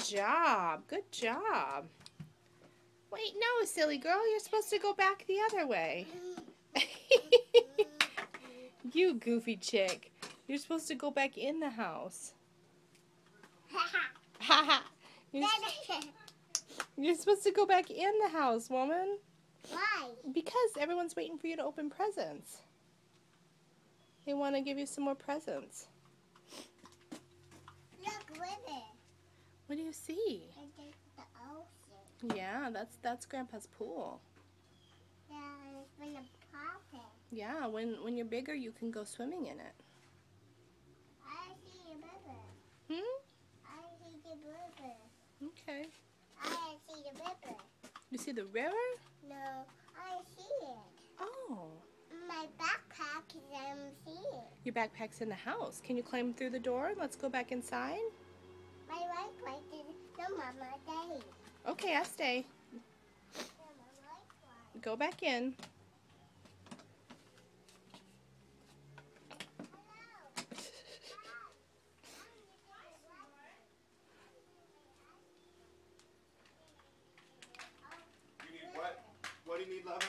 job. Good job. Wait, no, silly girl. You're supposed to go back the other way. You goofy chick. You're supposed to go back in the house. You're supposed to go back in the house, woman. Why? Because everyone's waiting for you to open presents. They want to give you some more presents. Look with it. What do you see? It's the ocean. Yeah, that's Grandpa's pool. Yeah, it's been a popping. Yeah, when you're bigger, you can go swimming in it. I see a river. Hmm? I see the river. Okay. I see the river. You see the river? No, I see it. Oh. My backpack is empty. Your backpack's in the house. Can you climb through the door? Let's go back inside. My backpack is no, Mama, Daddy. Okay, I stay. Go back in. You need what? What do you need, lover?